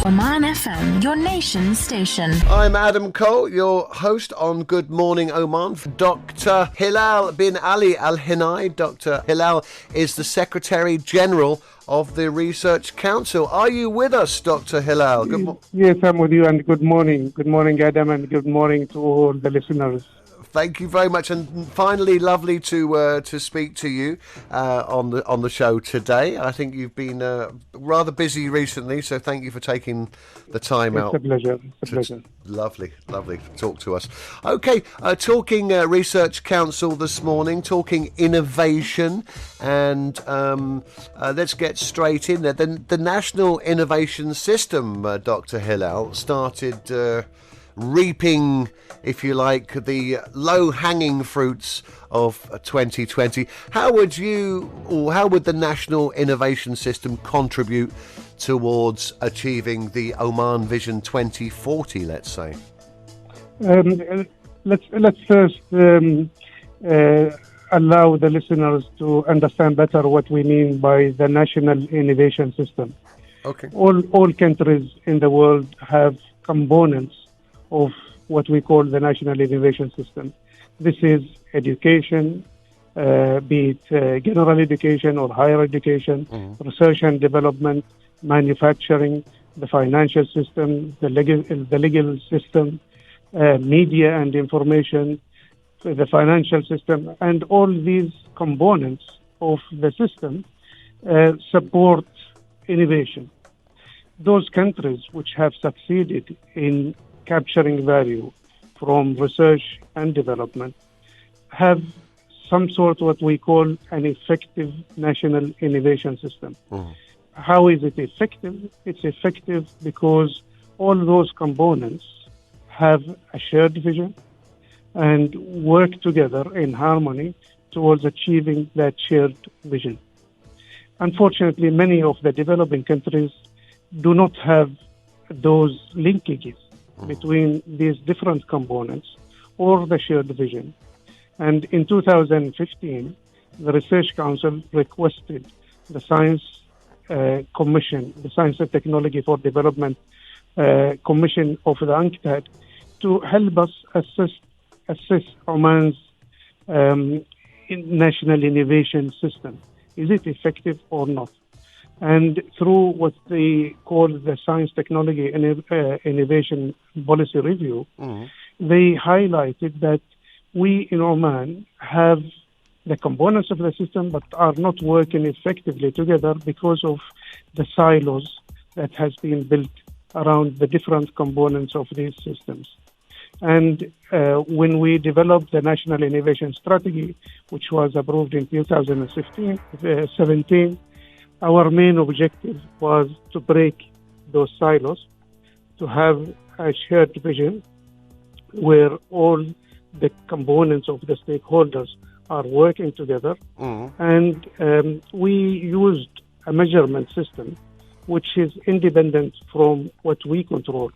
Oman FM, your nation's station. I'm Adam Cole, your host on Good Morning Oman. Dr. Hilal bin Ali Al Hinai. Dr. Hilal is the Secretary General of the Research Council. Are you with us, Dr. Hilal? Yes, I'm with you, and good morning. Good morning, Adam, and good morning to all the listeners. Thank you very much, and finally, lovely to speak to you on the show today. I think you've been rather busy recently, so thank you for taking the time out. It's a pleasure. It's a pleasure. Lovely to talk to us. Okay, talking Research Council this morning, talking innovation, and let's get straight in there. The National Innovation System, Dr. Hilal, started reaping, if you like, the low-hanging fruits of 2020. How would the National Innovation System contribute towards achieving the Oman Vision 2040, let's say? Let's first allow the listeners to understand better what we mean by the National Innovation System. Okay. All countries in the world have components of what we call the National Innovation System. This is education, be it general education or higher education, research and development, manufacturing, the financial system, the legal system, media and information, the financial system, and all these components of the system support innovation. Those countries which have succeeded in capturing value from research and development have some sort of what we call an effective national innovation system. How is it effective? It's effective because all those components have a shared vision and work together in harmony towards achieving that shared vision. Unfortunately, many of the developing countries do not have those linkages between these different components or the shared vision. And in 2015, the Research Council requested the Science Commission, the Science and Technology for Development Commission of the UNCTAD, to help us assess Oman's national innovation system. Is it effective or not? And through what they call the Science Technology Innovation Policy Review, they highlighted that we in Oman have the components of the system but are not working effectively together because of the silos that has been built around the different components of these systems. And when we developed the National Innovation Strategy, which was approved in 2017, our main objective was to break those silos, to have a shared vision where all the components of the stakeholders are working together. And we used a measurement system which is independent from what we control.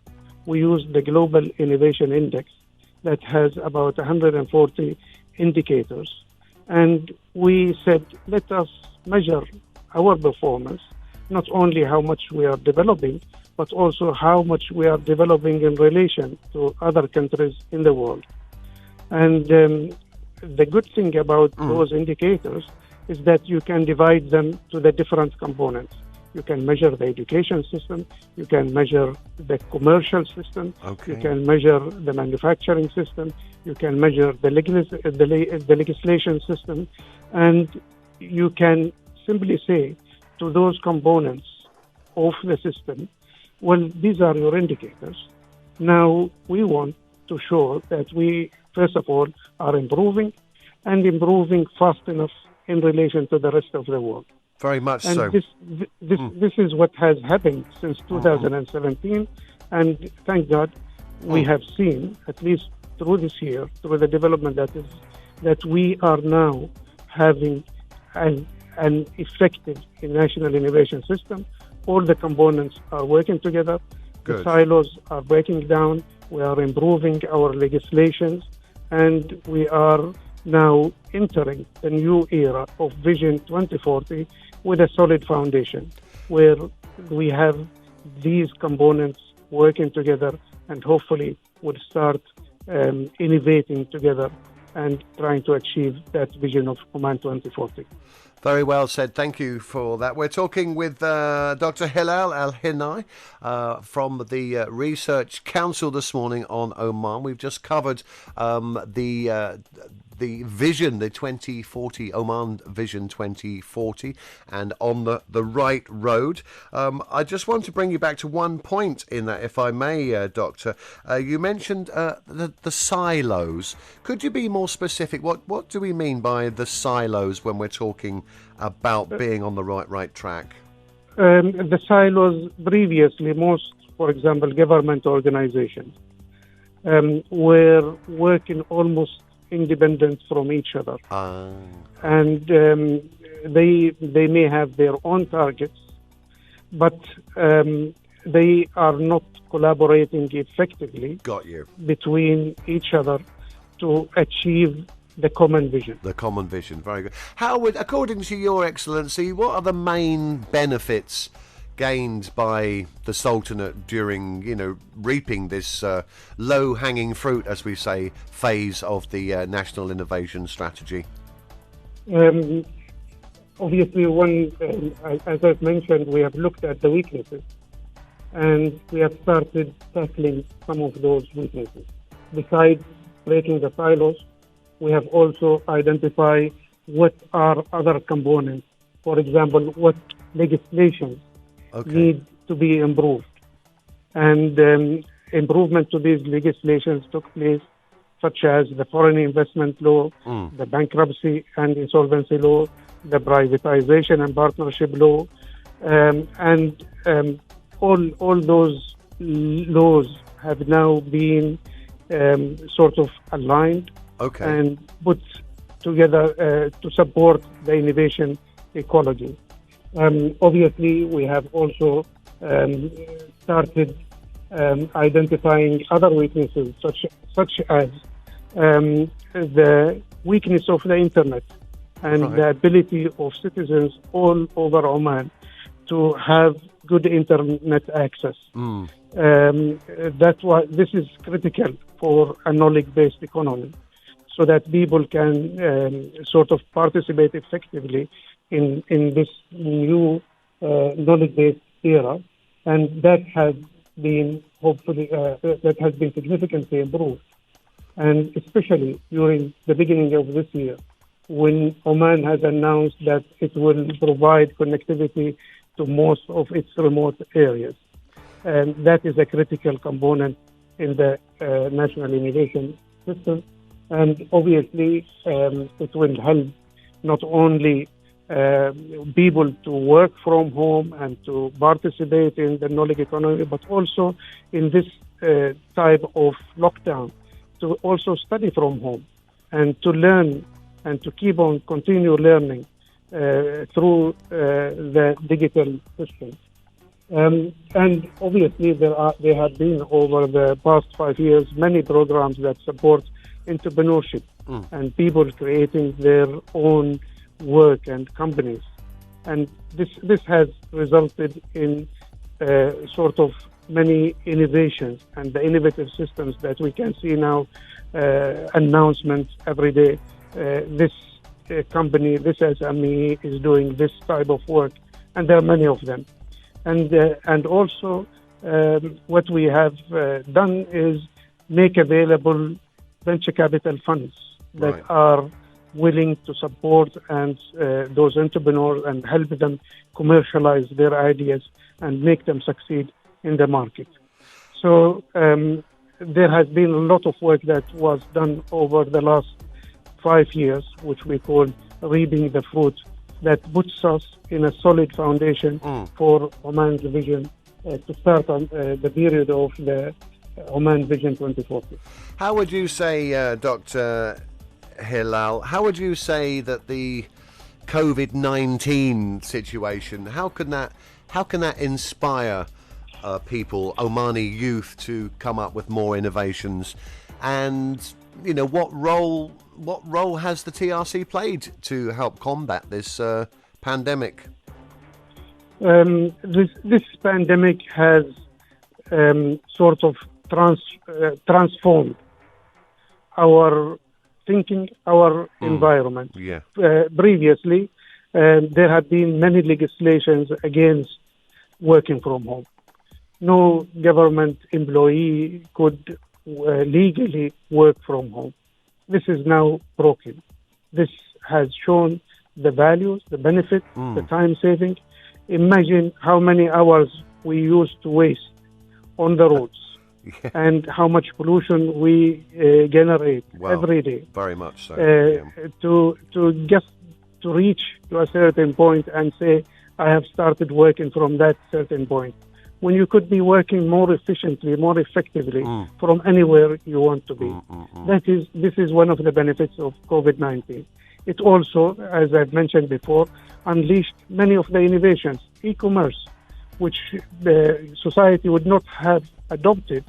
We used the Global Innovation Index that has about 140 indicators. And we said, let us measure our performance, not only how much we are developing, but also how much we are developing in relation to other countries in the world. And the good thing about those indicators is that you can divide them to the different components. You can measure the education system, you can measure the commercial system, you can measure the manufacturing system, you can measure the legislation system, and you can simply say to those components of the system, well, these are your indicators. Now, we want to show that we, first of all, are improving and improving fast enough in relation to the rest of the world. Very much and so. This is what has happened since 2017, and thank God we have seen, at least through this year, through the development that we are now having an effective national innovation system. All the components are working together. Good. The silos are breaking down. We are improving our legislations, and we are now entering the new era of Vision 2040 with a solid foundation, where we have these components working together, and hopefully would start innovating together and trying to achieve that vision of Oman 2040. Very well said. Thank you for that. We're talking with Dr. Hilal Al Hinai from the Research Council this morning on Oman. We've just covered the vision, the 2040, Oman Vision 2040, and on the right road. I just want to bring you back to one point in that, if I may, Doctor. You mentioned the silos. Could you be more specific? What do we mean by the silos when we're talking about being on the right track? The silos previously, most, for example, government organizations, were working almost independent from each other. And they may have their own targets, but they are not collaborating effectively between each other to achieve the common vision. The common vision, very good. How would, according to Your Excellency, what are the main benefits gained by the Sultanate during, reaping this low-hanging fruit, as we say, phase of the National Innovation Strategy? Obviously, as I've mentioned, we have looked at the weaknesses, and we have started tackling some of those weaknesses. Besides breaking the silos, we have also identified what are other components. For example, what legislation need to be improved. And improvement to these legislations took place, such as the foreign investment law, the bankruptcy and insolvency law, the privatization and partnership law, and all those laws have now been sort of aligned and put together to support the innovation ecology. Obviously, we have also started identifying other weaknesses, such as the weakness of the internet and the ability of citizens all over Oman to have good internet access. This is critical for a knowledge-based economy, so that people can sort of participate effectively in this new knowledge-based era, and that has been significantly improved, and especially during the beginning of this year, when Oman has announced that it will provide connectivity to most of its remote areas, and that is a critical component in the national innovation system. And obviously, it will help not only people to work from home and to participate in the knowledge economy, but also in this type of lockdown, to also study from home and to learn and to keep on continue learning through the digital system. And obviously, there have been over the past 5 years many programs that support entrepreneurship and people creating their own work and companies, and this has resulted in sort of many innovations and the innovative systems that we can see now, announcements every day. This company, this SME is doing this type of work, and there are many of them. And also what we have done is make available venture capital funds that are willing to support and those entrepreneurs and help them commercialize their ideas and make them succeed in the market. So there has been a lot of work that was done over the last 5 years, which we call reaping the fruit, that puts us in a solid foundation for Oman's vision to start on the period of the Oman Vision 2040. How would you say, Dr. Hilal, how would you say that the COVID-19 situation, how can that inspire people, Omani youth, to come up with more innovations? And what role has the TRC played to help combat this pandemic? This pandemic has sort of transformed our thinking, our environment. Yeah. Previously, there had been many legislations against working from home. No government employee could legally work from home. This is now broken. This has shown the values, the benefits, the time saving. Imagine how many hours we used to waste on the roads and how much pollution we generate every day. Very much so. To just to reach to a certain point and say, I have started working from that certain point, when you could be working more efficiently, more effectively from anywhere you want to be. This is one of the benefits of COVID-19. It also, as I've mentioned before, unleashed many of the innovations, e-commerce, which the society would not have adopted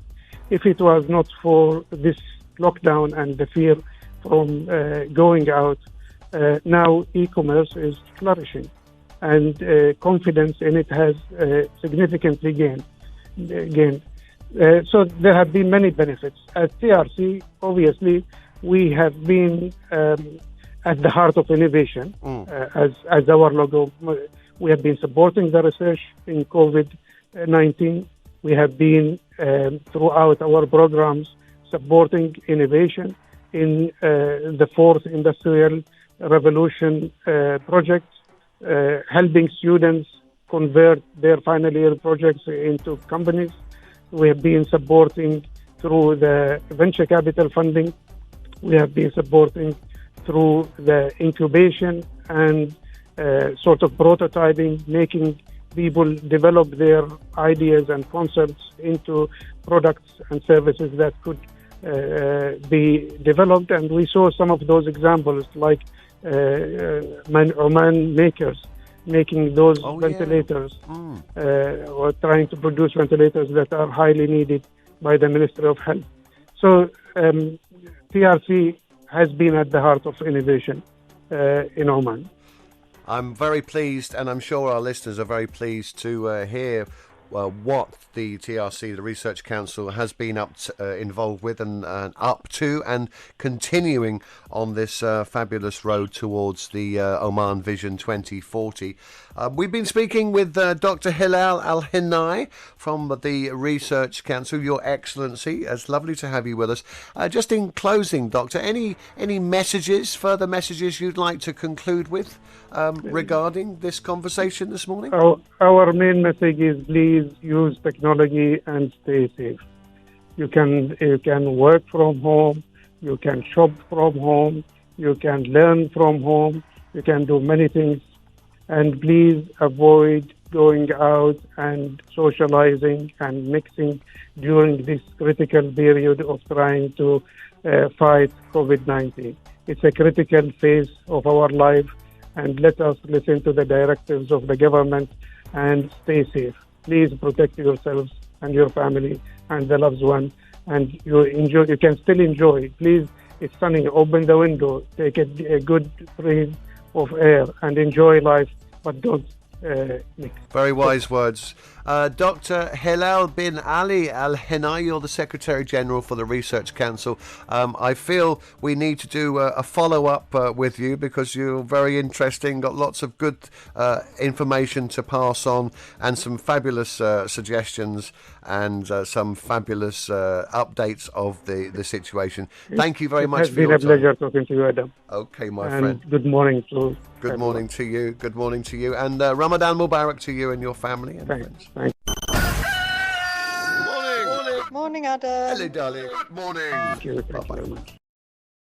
if it was not for this lockdown and the fear from going out. Now e-commerce is flourishing, and confidence in it has significantly gained. So there have been many benefits. At TRC, obviously, we have been at the heart of innovation. As our logo, we have been supporting the research in COVID-19. We have been, throughout our programs, supporting innovation in the fourth industrial revolution project, helping students convert their final year projects into companies. We have been supporting through the venture capital funding. We have been supporting through the incubation and sort of prototyping, making people develop their ideas and concepts into products and services that could be developed. And we saw some of those examples, like Oman makers making those ventilators, or trying to produce ventilators that are highly needed by the Ministry of Health. So TRC has been at the heart of innovation in Oman. I'm very pleased, and I'm sure our listeners are very pleased to hear what the TRC, the Research Council, has been involved with and up to, and continuing on this fabulous road towards the Oman Vision 2040. We've been speaking with Dr. Hilal Al Hinai from the Research Council, Your Excellency. It's lovely to have you with us. Just in closing, Doctor, any messages, further messages you'd like to conclude with regarding this conversation this morning? Our main message is, please use technology and stay safe. You can work from home, you can shop from home, you can learn from home, you can do many things. And please avoid going out and socializing and mixing during this critical period of trying to fight COVID-19. It's a critical phase of our life, and let us listen to the directives of the government and stay safe. Please protect yourselves and your family and the loved one, and you can still enjoy. Please, it's sunny, open the window, take a good breath of air and enjoy life, but don't mix. Very wise words. Dr. Hilal bin Ali Al Hinai, you're the Secretary General for the Research Council. I feel we need to do a follow-up with you, because you're very interesting, got lots of good information to pass on, and some fabulous suggestions and some fabulous updates of the situation. Thank you very much for your time. It's been a pleasure talking to you, Adam. Okay, my friend. Good morning to Good morning to you. Good morning to you. And Ramadan Mubarak to you and your family and friends. Thanks. Morning. Morning, Adam. Hello, darling. Morning. Thank you very much.